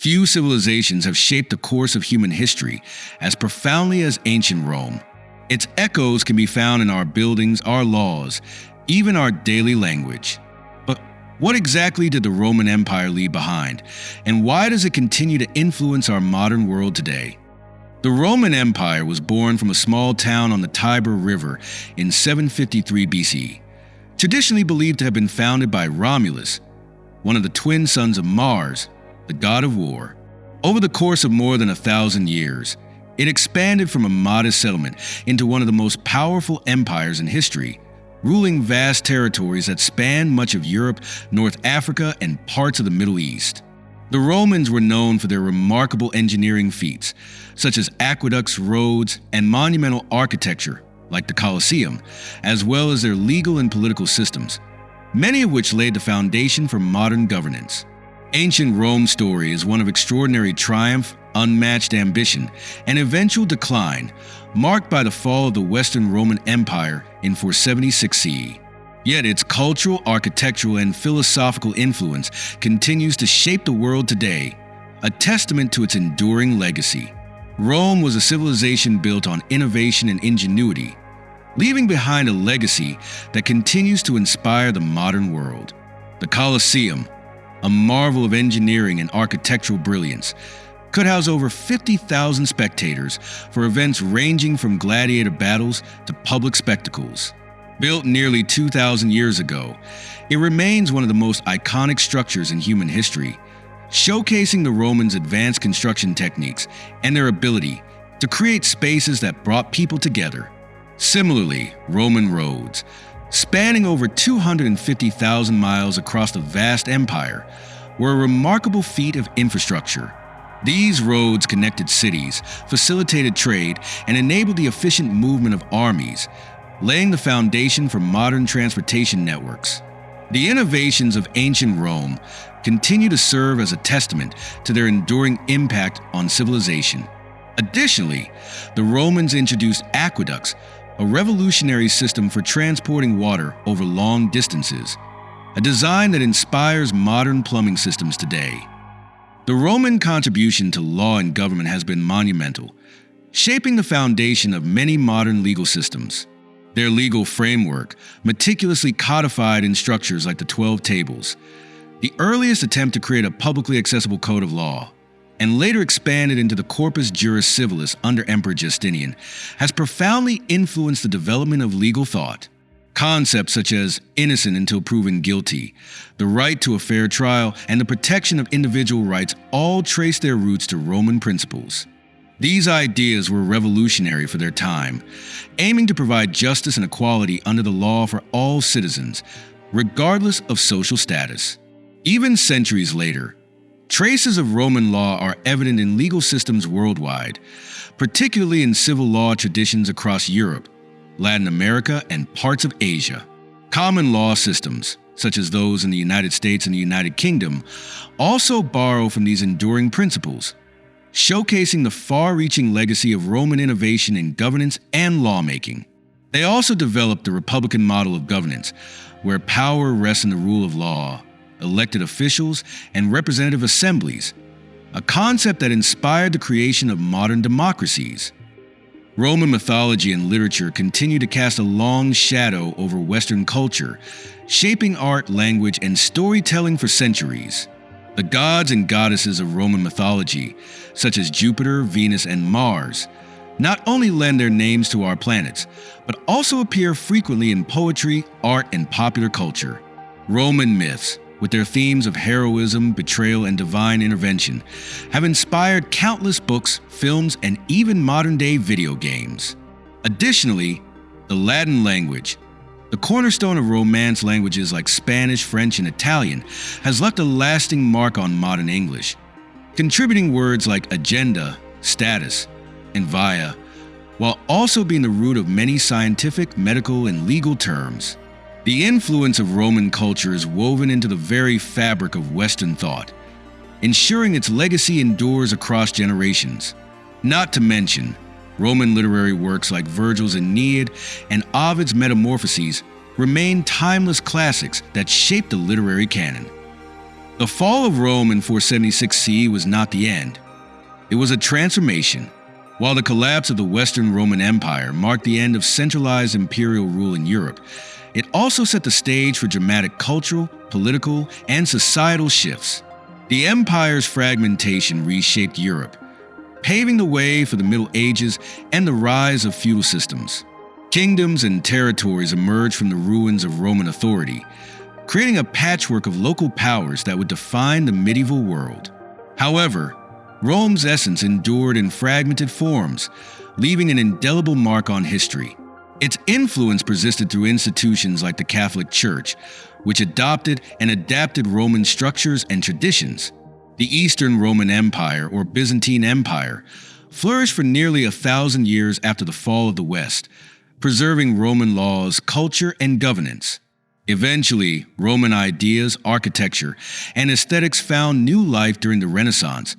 Few civilizations have shaped the course of human history as profoundly as ancient Rome. Its echoes can be found in our buildings, our laws, even our daily language. But what exactly did the Roman Empire leave behind, and why does it continue to influence our modern world today? The Roman Empire was born from a small town on the Tiber River in 753 BC, traditionally believed to have been founded by Romulus, one of the twin sons of Mars, the god of war. Over the course of more than 1,000 years, it expanded from a modest settlement into one of the most powerful empires in history, ruling vast territories that spanned much of Europe, North Africa, and parts of the Middle East. The Romans were known for their remarkable engineering feats, such as aqueducts, roads, and monumental architecture, like the Colosseum, as well as their legal and political systems, many of which laid the foundation for modern governance. Ancient Rome's story is one of extraordinary triumph, unmatched ambition, and eventual decline, marked by the fall of the Western Roman Empire in 476 CE. Yet its cultural, architectural, and philosophical influence continues to shape the world today, a testament to its enduring legacy. Rome was a civilization built on innovation and ingenuity, leaving behind a legacy that continues to inspire the modern world. The Colosseum, a marvel of engineering and architectural brilliance, could house over 50,000 spectators for events ranging from gladiator battles to public spectacles. Built nearly 2,000 years ago, it remains one of the most iconic structures in human history, showcasing the Romans' advanced construction techniques and their ability to create spaces that brought people together. Similarly, Roman roads, spanning over 250,000 miles across the vast empire, were a remarkable feat of infrastructure. These roads connected cities, facilitated trade, and enabled the efficient movement of armies, laying the foundation for modern transportation networks. The innovations of ancient Rome continue to serve as a testament to their enduring impact on civilization. Additionally, the Romans introduced aqueducts, a revolutionary system for transporting water over long distances, a design that inspires modern plumbing systems today. The Roman contribution to law and government has been monumental, shaping the foundation of many modern legal systems. Their legal framework, meticulously codified in structures like the 12 Tables, the earliest attempt to create a publicly accessible code of law, and later expanded into the Corpus Juris Civilis under Emperor Justinian, has profoundly influenced the development of legal thought. Concepts such as innocent until proven guilty, the right to a fair trial, and the protection of individual rights all trace their roots to Roman principles. These ideas were revolutionary for their time, aiming to provide justice and equality under the law for all citizens, regardless of social status. Even centuries later, traces of Roman law are evident in legal systems worldwide, particularly in civil law traditions across Europe, Latin America, and parts of Asia. Common law systems, such as those in the United States and the United Kingdom, also borrow from these enduring principles, showcasing the far-reaching legacy of Roman innovation in governance and lawmaking. They also developed the Republican model of governance, where power rests in the rule of law, elected officials, and representative assemblies, a concept that inspired the creation of modern democracies. Roman mythology and literature continue to cast a long shadow over Western culture, shaping art, language, and storytelling for centuries. The gods and goddesses of Roman mythology, such as Jupiter, Venus, and Mars, not only lend their names to our planets, but also appear frequently in poetry, art, and popular culture. Roman myths, with their themes of heroism, betrayal, and divine intervention, have inspired countless books, films, and even modern-day video games. Additionally, the Latin language, the cornerstone of Romance languages like Spanish, French, and Italian, has left a lasting mark on modern English, contributing words like agenda, status, and via, while also being the root of many scientific, medical, and legal terms. The influence of Roman culture is woven into the very fabric of Western thought, ensuring its legacy endures across generations. Not to mention, Roman literary works like Virgil's Aeneid and Ovid's Metamorphoses remain timeless classics that shape the literary canon. The fall of Rome in 476 CE was not the end. It was a transformation. While the collapse of the Western Roman Empire marked the end of centralized imperial rule in Europe, it also set the stage for dramatic cultural, political, and societal shifts. The empire's fragmentation reshaped Europe, paving the way for the Middle Ages and the rise of feudal systems. Kingdoms and territories emerged from the ruins of Roman authority, creating a patchwork of local powers that would define the medieval world. However, Rome's essence endured in fragmented forms, leaving an indelible mark on history. Its influence persisted through institutions like the Catholic Church, which adopted and adapted Roman structures and traditions. The Eastern Roman Empire, or Byzantine Empire, flourished for nearly 1,000 years after the fall of the West, preserving Roman laws, culture, and governance. Eventually, Roman ideas, architecture, and aesthetics found new life during the Renaissance,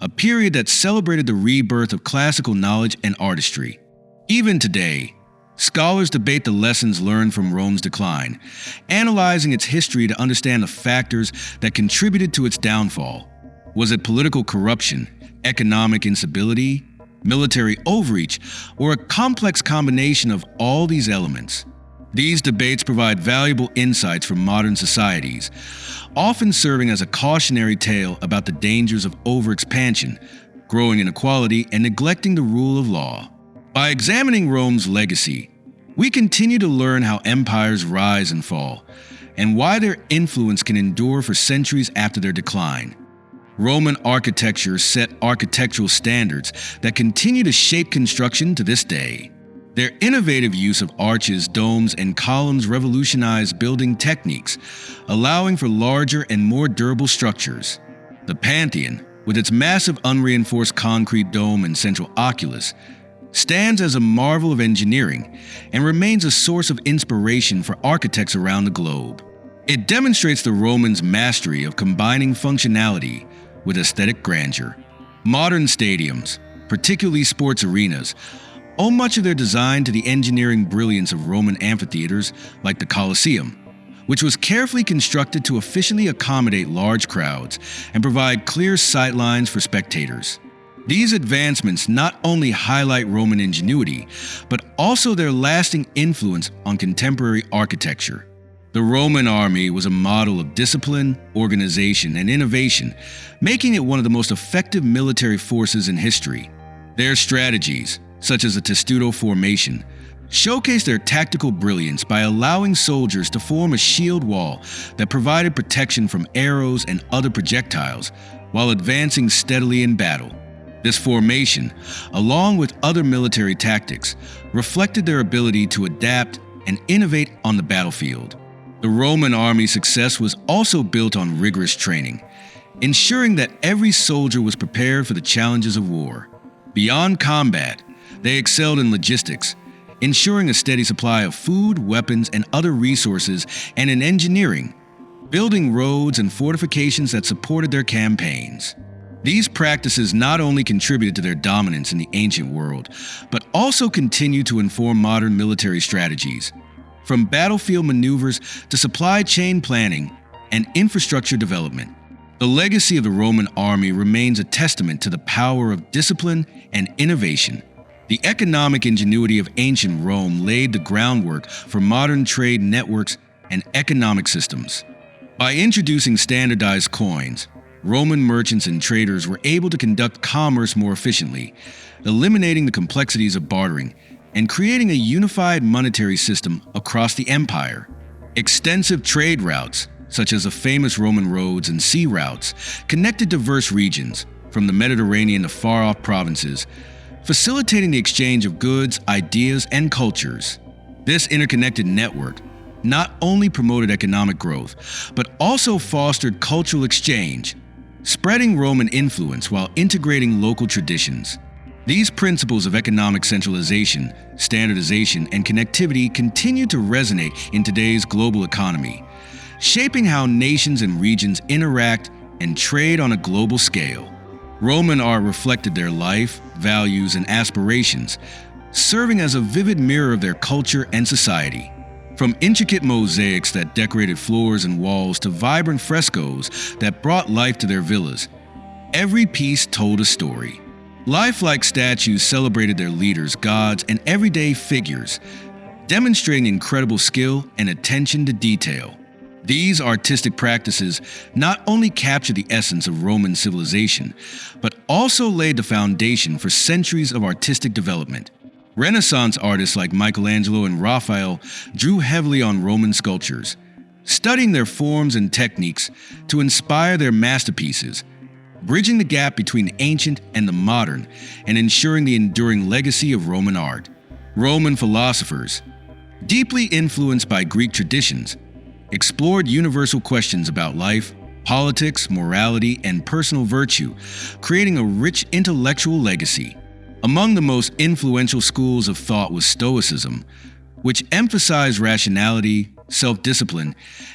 a period that celebrated the rebirth of classical knowledge and artistry. Even today, scholars debate the lessons learned from Rome's decline, analyzing its history to understand the factors that contributed to its downfall. Was it political corruption, economic instability, military overreach, or a complex combination of all these elements? These debates provide valuable insights for modern societies, often serving as a cautionary tale about the dangers of overexpansion, growing inequality, and neglecting the rule of law. By examining Rome's legacy, we continue to learn how empires rise and fall, and why their influence can endure for centuries after their decline. Roman architecture set architectural standards that continue to shape construction to this day. Their innovative use of arches, domes, and columns revolutionized building techniques, allowing for larger and more durable structures. The Pantheon, with its massive unreinforced concrete dome and central oculus, stands as a marvel of engineering and remains a source of inspiration for architects around the globe. It demonstrates the Romans' mastery of combining functionality with aesthetic grandeur. Modern stadiums, particularly sports arenas, owe much of their design to the engineering brilliance of Roman amphitheaters like the Colosseum, which was carefully constructed to efficiently accommodate large crowds and provide clear sightlines for spectators. These advancements not only highlight Roman ingenuity, but also their lasting influence on contemporary architecture. The Roman army was a model of discipline, organization, and innovation, making it one of the most effective military forces in history. Their strategies, such as the testudo formation, showcased their tactical brilliance by allowing soldiers to form a shield wall that provided protection from arrows and other projectiles while advancing steadily in battle. This formation, along with other military tactics, reflected their ability to adapt and innovate on the battlefield. The Roman army's success was also built on rigorous training, ensuring that every soldier was prepared for the challenges of war. Beyond combat, they excelled in logistics, ensuring a steady supply of food, weapons, and other resources, and in engineering, building roads and fortifications that supported their campaigns. These practices not only contributed to their dominance in the ancient world, but also continue to inform modern military strategies, from battlefield maneuvers to supply chain planning and infrastructure development. The legacy of the Roman army remains a testament to the power of discipline and innovation. The economic ingenuity of ancient Rome laid the groundwork for modern trade networks and economic systems. By introducing standardized coins, Roman merchants and traders were able to conduct commerce more efficiently, eliminating the complexities of bartering and creating a unified monetary system across the empire. Extensive trade routes, such as the famous Roman roads and sea routes, connected diverse regions, from the Mediterranean to far-off provinces, facilitating the exchange of goods, ideas, and cultures. This interconnected network not only promoted economic growth, but also fostered cultural exchange, spreading Roman influence while integrating local traditions. These principles of economic centralization, standardization, and connectivity continue to resonate in today's global economy, shaping how nations and regions interact and trade on a global scale. Roman art reflected their life, values, and aspirations, serving as a vivid mirror of their culture and society. From intricate mosaics that decorated floors and walls to vibrant frescoes that brought life to their villas, every piece told a story. Lifelike statues celebrated their leaders, gods, and everyday figures, demonstrating incredible skill and attention to detail. These artistic practices not only capture the essence of Roman civilization, but also laid the foundation for centuries of artistic development. Renaissance artists like Michelangelo and Raphael drew heavily on Roman sculptures, studying their forms and techniques to inspire their masterpieces, bridging the gap between the ancient and the modern and ensuring the enduring legacy of Roman art. Roman philosophers, deeply influenced by Greek traditions, explored universal questions about life, politics, morality, and personal virtue, creating a rich intellectual legacy. Among the most influential schools of thought was Stoicism, which emphasized rationality, self-discipline,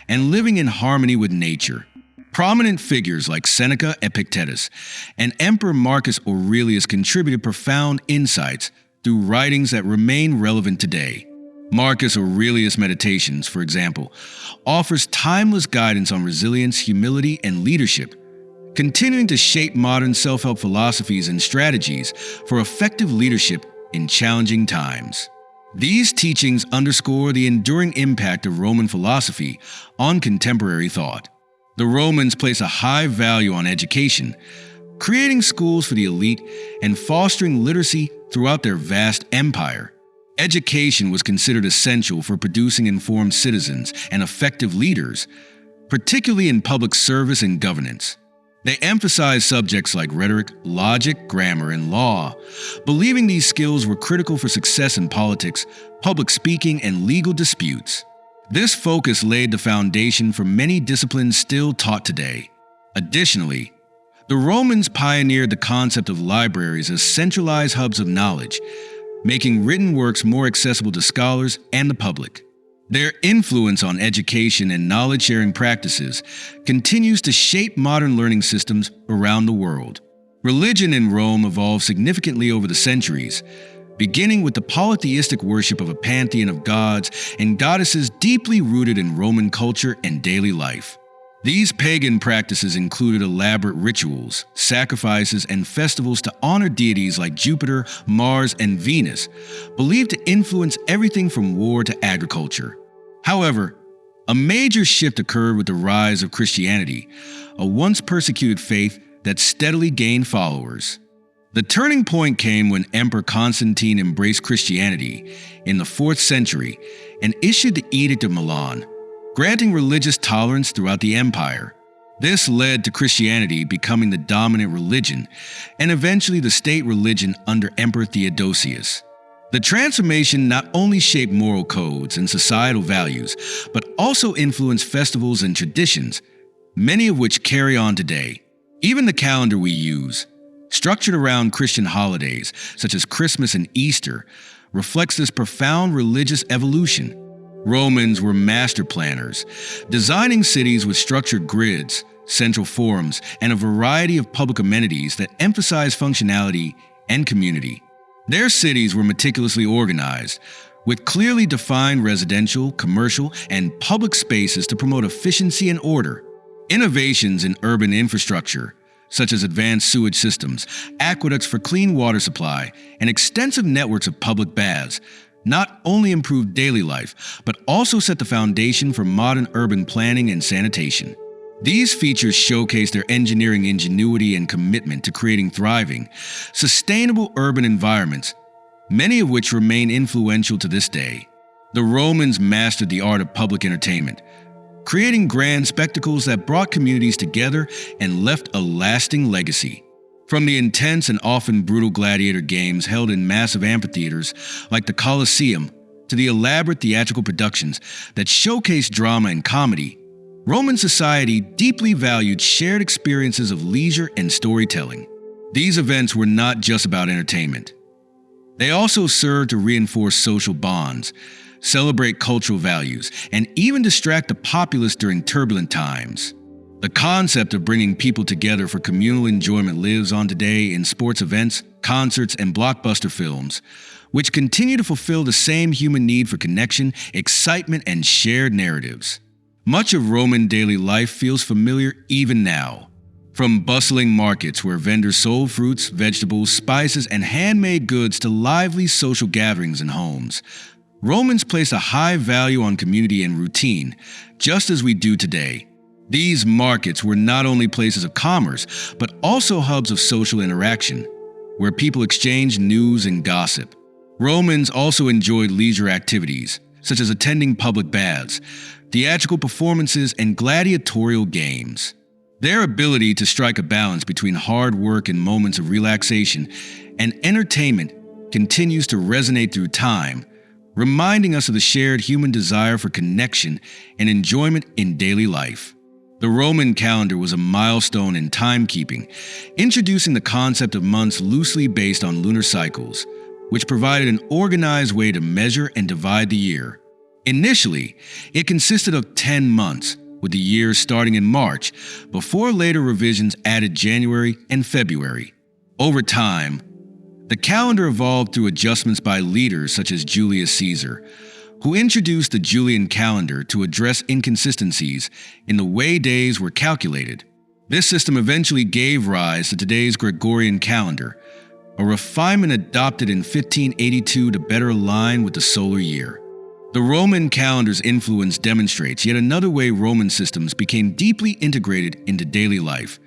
and living in harmony with nature. Prominent figures like Seneca, Epictetus, and Emperor Marcus Aurelius contributed profound insights through writings that remain relevant today. Marcus Aurelius' Meditations, for example, offers timeless guidance on resilience, humility, and leadership, continuing to shape modern self-help philosophies and strategies for effective leadership in challenging times. These teachings underscore the enduring impact of Roman philosophy on contemporary thought. The Romans place a high value on education, creating schools for the elite and fostering literacy throughout their vast empire. Education was considered essential for producing informed citizens and effective leaders, particularly in public service and governance. They emphasized subjects like rhetoric, logic, grammar, and law, believing these skills were critical for success in politics, public speaking, and legal disputes. This focus laid the foundation for many disciplines still taught today. Additionally, the Romans pioneered the concept of libraries as centralized hubs of knowledge, making written works more accessible to scholars and the public. Their influence on education and knowledge-sharing practices continues to shape modern learning systems around the world. Religion in Rome evolved significantly over the centuries, beginning with the polytheistic worship of a pantheon of gods and goddesses deeply rooted in Roman culture and daily life. These pagan practices included elaborate rituals, sacrifices, and festivals to honor deities like Jupiter, Mars, and Venus, believed to influence everything from war to agriculture. However, a major shift occurred with the rise of Christianity, a once persecuted faith that steadily gained followers. The turning point came when Emperor Constantine embraced Christianity in the 4th century and issued the Edict of Milan, granting religious tolerance throughout the empire. This led to Christianity becoming the dominant religion and eventually the state religion under Emperor Theodosius. The transformation not only shaped moral codes and societal values, but also influenced festivals and traditions, many of which carry on today. Even the calendar we use, structured around Christian holidays such as Christmas and Easter, reflects this profound religious evolution. Romans were master planners, designing cities with structured grids, central forums, and a variety of public amenities that emphasize functionality and community. Their cities were meticulously organized, with clearly defined residential, commercial, and public spaces to promote efficiency and order. Innovations in urban infrastructure, such as advanced sewage systems, aqueducts for clean water supply, and extensive networks of public baths, not only improved daily life, but also set the foundation for modern urban planning and sanitation. These features showcase their engineering ingenuity and commitment to creating thriving, sustainable urban environments, many of which remain influential to this day. The Romans mastered the art of public entertainment, creating grand spectacles that brought communities together and left a lasting legacy. From the intense and often brutal gladiator games held in massive amphitheaters like the Colosseum to the elaborate theatrical productions that showcase drama and comedy, Roman society deeply valued shared experiences of leisure and storytelling. These events were not just about entertainment. They also served to reinforce social bonds, celebrate cultural values, and even distract the populace during turbulent times. The concept of bringing people together for communal enjoyment lives on today in sports events, concerts, and blockbuster films, which continue to fulfill the same human need for connection, excitement, and shared narratives. Much of Roman daily life feels familiar even now. From bustling markets where vendors sold fruits, vegetables, spices, and handmade goods to lively social gatherings in homes, Romans placed a high value on community and routine, just as we do today. These markets were not only places of commerce, but also hubs of social interaction, where people exchanged news and gossip. Romans also enjoyed leisure activities, such as attending public baths, theatrical performances, and gladiatorial games. Their ability to strike a balance between hard work and moments of relaxation and entertainment continues to resonate through time, reminding us of the shared human desire for connection and enjoyment in daily life. The Roman calendar was a milestone in timekeeping, introducing the concept of months loosely based on lunar cycles, which provided an organized way to measure and divide the year. Initially, it consisted of 10 months, with the year starting in March, before later revisions added January and February. Over time, the calendar evolved through adjustments by leaders such as Julius Caesar, who introduced the Julian calendar to address inconsistencies in the way days were calculated. This system eventually gave rise to today's Gregorian calendar, a refinement adopted in 1582 to better align with the solar year. The Roman calendar's influence demonstrates yet another way Roman systems became deeply integrated into daily life,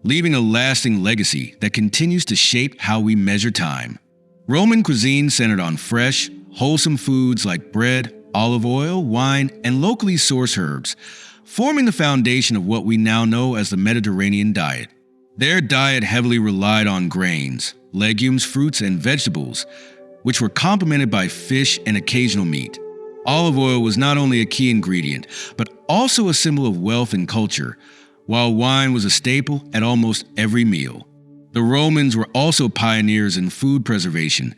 leaving a lasting legacy that continues to shape how we measure time. Roman cuisine centered on fresh, wholesome foods like bread, olive oil, wine, and locally sourced herbs, forming the foundation of what we now know as the Mediterranean diet. Their diet heavily relied on grains, legumes, fruits, and vegetables, which were complemented by fish and occasional meat. Olive oil was not only a key ingredient, but also a symbol of wealth and culture, while wine was a staple at almost every meal. The Romans were also pioneers in food preservation,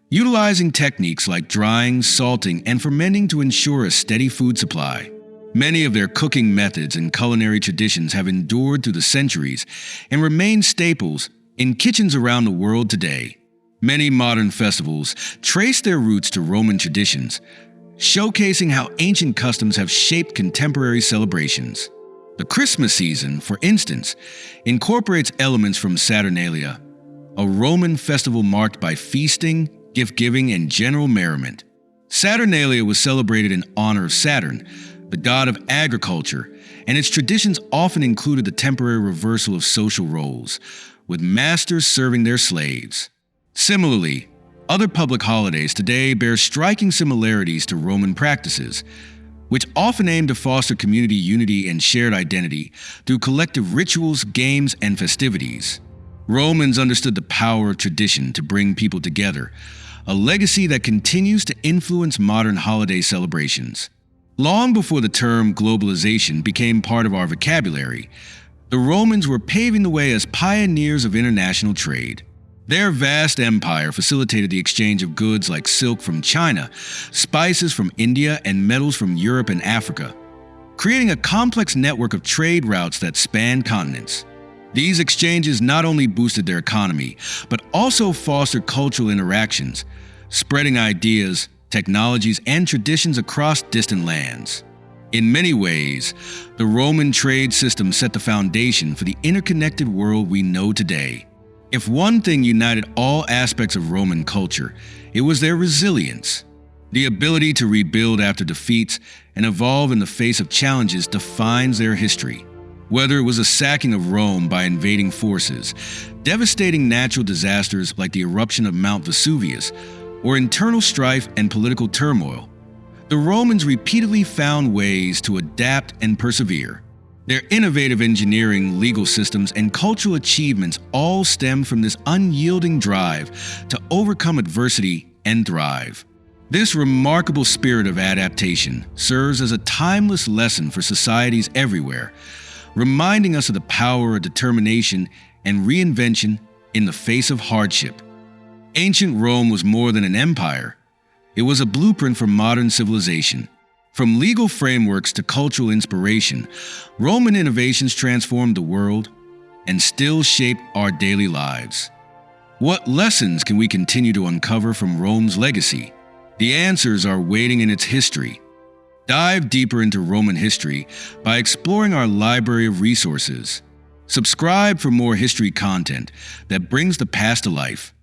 utilizing techniques like drying, salting, and fermenting to ensure a steady food supply. Many of their cooking methods and culinary traditions have endured through the centuries and remain staples in kitchens around the world today. Many modern festivals trace their roots to Roman traditions, showcasing how ancient customs have shaped contemporary celebrations. The Christmas season, for instance, incorporates elements from Saturnalia, a Roman festival marked by feasting, gift-giving, and general merriment. Saturnalia was celebrated in honor of Saturn, the god of agriculture, and its traditions often included the temporary reversal of social roles, with masters serving their slaves. Similarly, other public holidays today bear striking similarities to Roman practices, which often aim to foster community unity and shared identity through collective rituals, games, and festivities. Romans understood the power of tradition to bring people together, a legacy that continues to influence modern holiday celebrations. Long before the term globalization became part of our vocabulary, the Romans were paving the way as pioneers of international trade. Their vast empire facilitated the exchange of goods like silk from China, spices from India, and metals from Europe and Africa, creating a complex network of trade routes that spanned continents. These exchanges not only boosted their economy, but also fostered cultural interactions, spreading ideas, technologies, and traditions across distant lands. In many ways, the Roman trade system set the foundation for the interconnected world we know today. If one thing united all aspects of Roman culture, it was their resilience. The ability to rebuild after defeats and evolve in the face of challenges defines their history. Whether it was a sacking of Rome by invading forces, devastating natural disasters like the eruption of Mount Vesuvius, or internal strife and political turmoil, the Romans repeatedly found ways to adapt and persevere. Their innovative engineering, legal systems, and cultural achievements all stem from this unyielding drive to overcome adversity and thrive. This remarkable spirit of adaptation serves as a timeless lesson for societies everywhere, reminding us of the power of determination and reinvention in the face of hardship. Ancient Rome was more than an empire. It was a blueprint for modern civilization. From legal frameworks to cultural inspiration, Roman innovations transformed the world and still shape our daily lives. What lessons can we continue to uncover from Rome's legacy? The answers are waiting in its history. Dive deeper into Roman history by exploring our library of resources. Subscribe for more history content that brings the past to life.